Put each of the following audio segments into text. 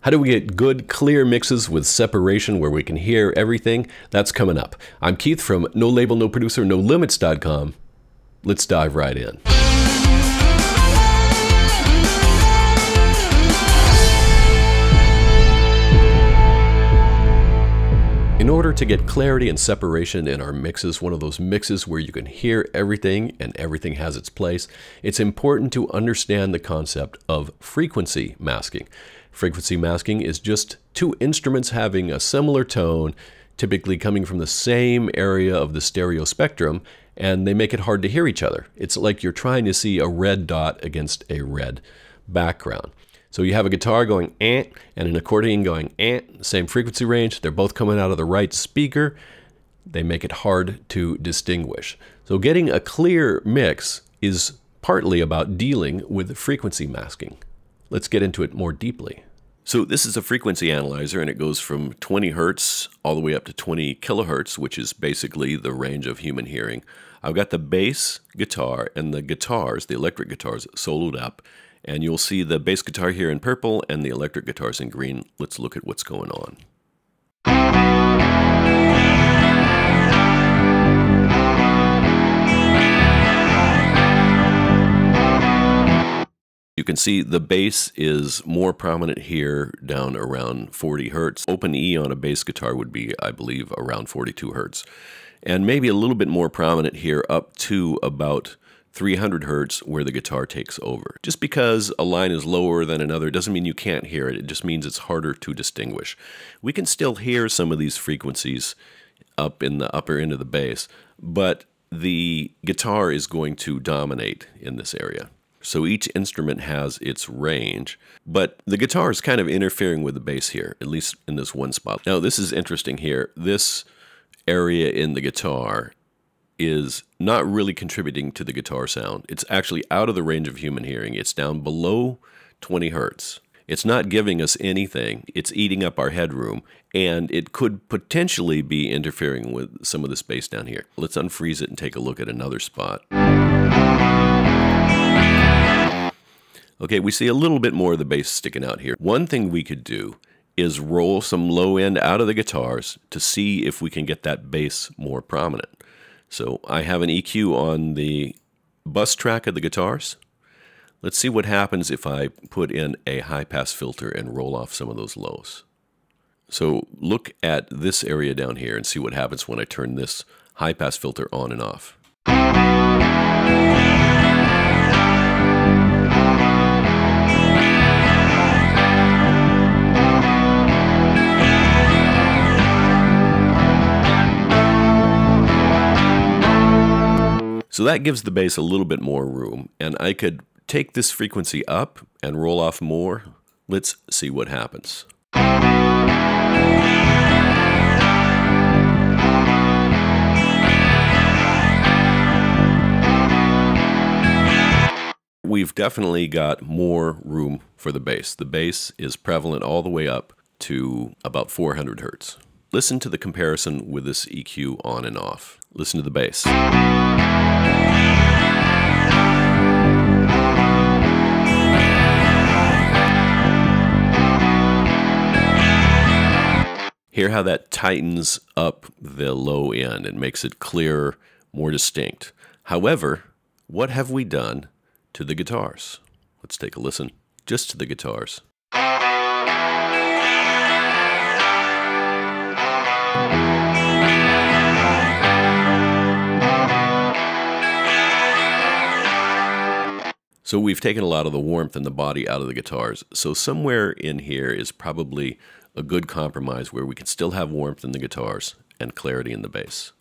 How do we get good, clear mixes with separation where we can hear everything? That's coming up. I'm Keith from No Label, No Producer, No Limits.com. Let's dive right in. In order to get clarity and separation in our mixes, one of those mixes where you can hear everything and everything has its place, it's important to understand the concept of frequency masking. Frequency masking is just two instruments having a similar tone, typically coming from the same area of the stereo spectrum, and they make it hard to hear each other. It's like you're trying to see a red dot against a red background. So you have a guitar going and an accordion going same frequency range. They're both coming out of the right speaker. They make it hard to distinguish. So getting a clear mix is partly about dealing with frequency masking. Let's get into it more deeply. So this is a frequency analyzer, and it goes from 20 hertz all the way up to 20 kilohertz, which is basically the range of human hearing. I've got the bass guitar and the guitars, the electric guitars, soloed up. And you'll see the bass guitar here in purple and the electric guitars in green. Let's look at what's going on. You can see the bass is more prominent here down around 40 hertz. Open E on a bass guitar would be, I believe, around 42 hertz. And maybe a little bit more prominent here up to about 300 hertz where the guitar takes over. Just because a line is lower than another doesn't mean you can't hear it. It just means it's harder to distinguish. We can still hear some of these frequencies up in the upper end of the bass, but the guitar is going to dominate in this area. So each instrument has its range, but the guitar is kind of interfering with the bass here, at least in this one spot. Now this is interesting here. This area in the guitar is not really contributing to the guitar sound. It's actually out of the range of human hearing. It's down below 20 hertz. It's not giving us anything. It's eating up our headroom, and it could potentially be interfering with some of the space down here. Let's unfreeze it and take a look at another spot. Okay, we see a little bit more of the bass sticking out here. One thing we could do is roll some low end out of the guitars to see if we can get that bass more prominent. So I have an EQ on the bus track of the guitars. Let's see what happens if I put in a high-pass filter and roll off some of those lows. So look at this area down here and see what happens when I turn this high-pass filter on and off. So that gives the bass a little bit more room, and I could take this frequency up and roll off more. Let's see what happens. We've definitely got more room for the bass. The bass is prevalent all the way up to about 400 hertz. Listen to the comparison with this EQ on and off. Listen to the bass. Hear how that tightens up the low end and makes it clearer, more distinct. However, what have we done to the guitars? Let's take a listen just to the guitars. So we've taken a lot of the warmth and the body out of the guitars. So somewhere in here is probably a good compromise where we can still have warmth in the guitars and clarity in the bass.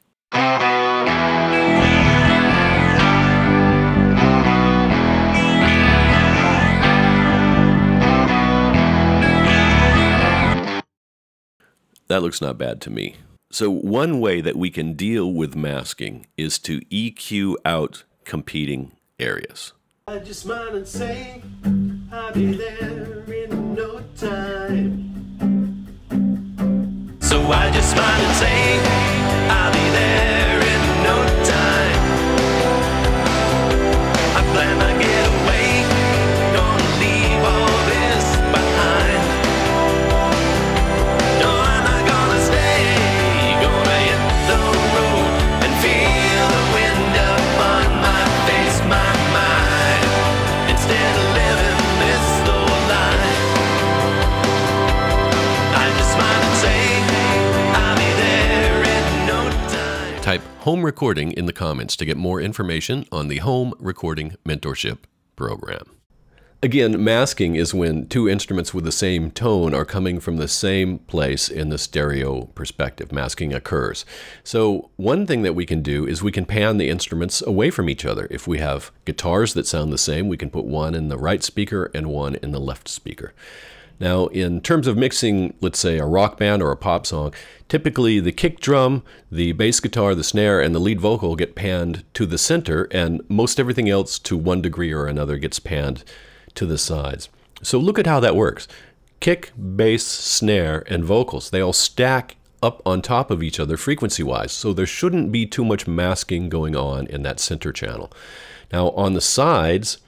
That looks not bad to me. So one way that we can deal with masking is to EQ out competing areas. I just smile and say, I'll be there in no time. So I just smile and say, I'll be there in no time. I plan to get away, gonna leave all this behind. home recording in the comments to get more information on the home recording mentorship program. Again, masking is when two instruments with the same tone are coming from the same place in the stereo perspective. Masking occurs. So one thing that we can do is we can pan the instruments away from each other. If we have guitars that sound the same, we can put one in the right speaker and one in the left speaker. Now, in terms of mixing, let's say, a rock band or a pop song, typically the kick drum, the bass guitar, the snare, and the lead vocal get panned to the center, and most everything else, to one degree or another, gets panned to the sides. So look at how that works. Kick, bass, snare, and vocals, they all stack up on top of each other frequency-wise, so there shouldn't be too much masking going on in that center channel. Now, on the sides,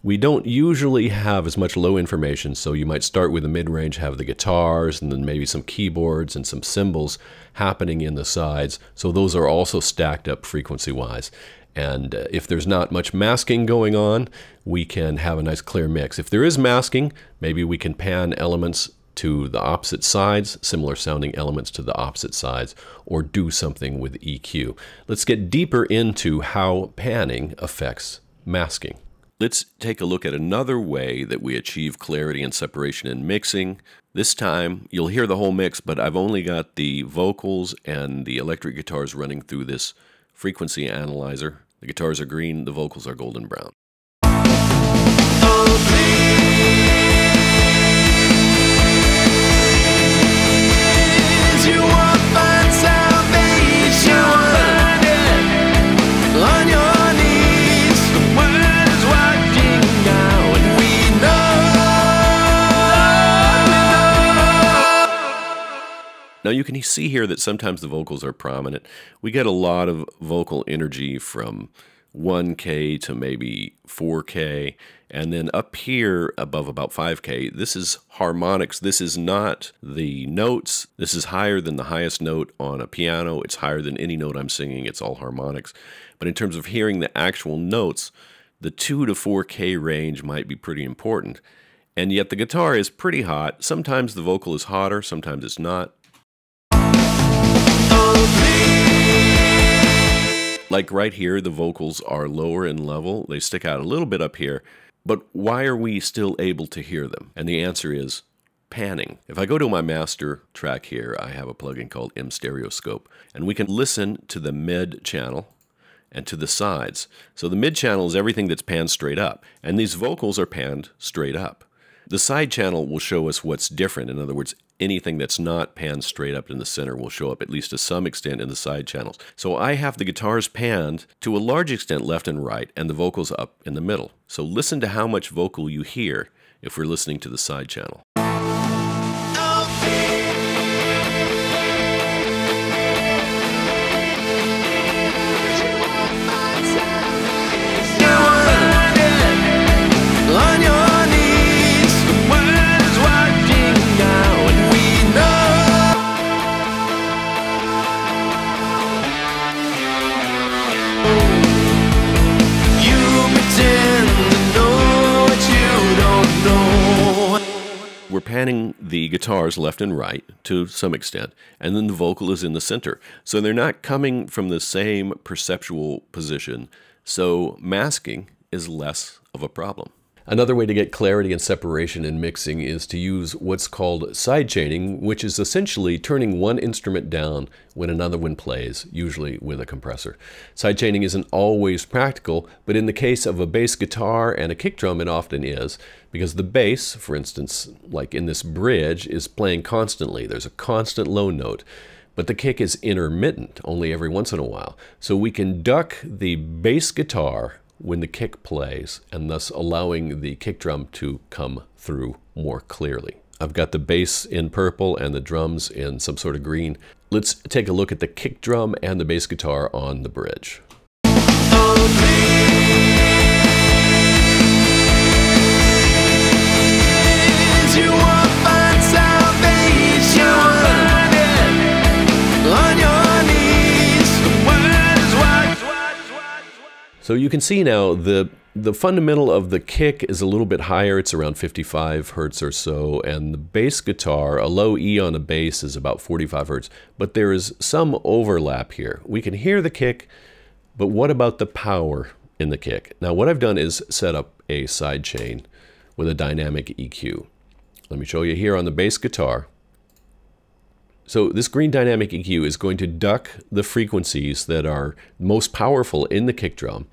we don't usually have as much low information, so you might start with the mid-range, have the guitars, and then maybe some keyboards and some cymbals happening in the sides, so those are also stacked up frequency-wise. And if there's not much masking going on, we can have a nice clear mix. If there is masking, maybe we can pan elements to the opposite sides, similar sounding elements to the opposite sides, or do something with EQ. Let's get deeper into how panning affects masking. Let's take a look at another way that we achieve clarity and separation in mixing. This time, you'll hear the whole mix, but I've only got the vocals and the electric guitars running through this frequency analyzer. The guitars are green, the vocals are golden brown. Oh, please, you won't find salvation on your knees. The world is watching now, and we know. Now you can see here that sometimes the vocals are prominent. We get a lot of vocal energy from 1K to maybe 4K, and then up here above about 5K, this is harmonics. This is not the notes. This is higher than the highest note on a piano. It's higher than any note I'm singing. It's all harmonics. But in terms of hearing the actual notes, the 2 to 4K range might be pretty important. And yet the guitar is pretty hot. Sometimes the vocal is hotter, sometimes it's not. Like right here, the vocals are lower in level. They stick out a little bit up here. But why are we still able to hear them? And the answer is panning. If I go to my master track here, I have a plugin called M-Stereoscope. And we can listen to the mid channel and to the sides. So the mid channel is everything that's panned straight up. And these vocals are panned straight up. The side channel will show us what's different. In other words, anything that's not panned straight up in the center will show up at least to some extent in the side channels. So I have the guitars panned to a large extent left and right, and the vocals up in the middle. So listen to how much vocal you hear if we're listening to the side channel. We're panning the guitars left and right to some extent, and then the vocal is in the center. So they're not coming from the same perceptual position, so masking is less of a problem. Another way to get clarity and separation in mixing is to use what's called sidechaining, which is essentially turning one instrument down when another one plays, usually with a compressor. Sidechaining isn't always practical, but in the case of a bass guitar and a kick drum, it often is, because the bass, for instance, like in this bridge, is playing constantly. There's a constant low note. But the kick is intermittent, only every once in a while. So we can duck the bass guitar when the kick plays, and thus allowing the kick drum to come through more clearly. I've got the bass in purple and the drums in some sort of green. Let's take a look at the kick drum and the bass guitar on the bridge. So you can see now the fundamental of the kick is a little bit higher. It's around 55 hertz or so, and the bass guitar, a low E on the bass, is about 45 hertz. But there is some overlap here. We can hear the kick, but what about the power in the kick? Now what I've done is set up a sidechain with a dynamic EQ. Let me show you here on the bass guitar. So this green dynamic EQ is going to duck the frequencies that are most powerful in the kick drum.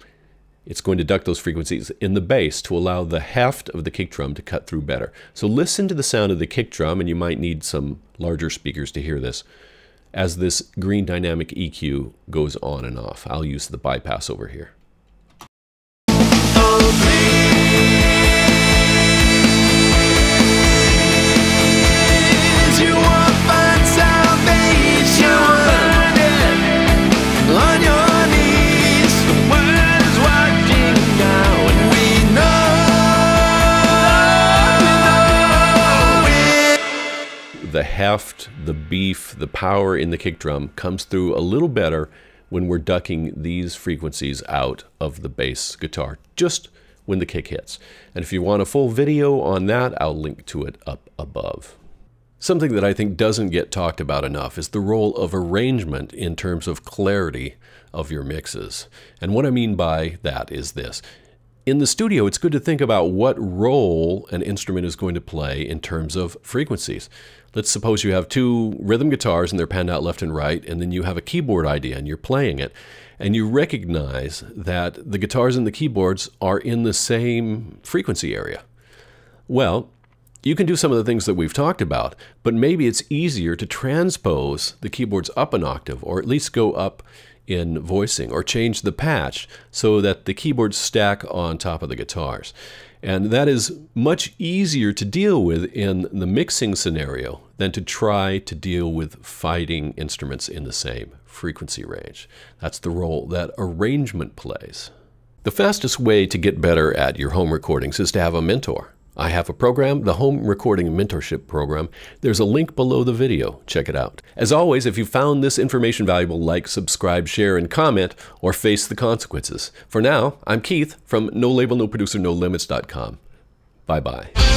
It's going to duck those frequencies in the bass to allow the heft of the kick drum to cut through better. So listen to the sound of the kick drum, and you might need some larger speakers to hear this, as this green dynamic EQ goes on and off. I'll use the bypass over here. The heft, the beef, the power in the kick drum comes through a little better when we're ducking these frequencies out of the bass guitar, just when the kick hits. And if you want a full video on that, I'll link to it up above. Something that I think doesn't get talked about enough is the role of arrangement in terms of clarity of your mixes. And what I mean by that is this. In the studio, it's good to think about what role an instrument is going to play in terms of frequencies. Let's suppose you have two rhythm guitars and they're panned out left and right, and then you have a keyboard idea and you're playing it, and you recognize that the guitars and the keyboards are in the same frequency area. Well, you can do some of the things that we've talked about, but maybe it's easier to transpose the keyboards up an octave, or at least go up in voicing, or change the patch so that the keyboards stack on top of the guitars. And that is much easier to deal with in the mixing scenario than to try to deal with fighting instruments in the same frequency range. That's the role that arrangement plays. The fastest way to get better at your home recordings is to have a mentor. I have a program, the Home Recording Mentorship Program. There's a link below the video. Check it out. As always, if you found this information valuable, like, subscribe, share, and comment, or face the consequences. For now, I'm Keith from No Label, No Producer, No Limits.com. Bye-bye.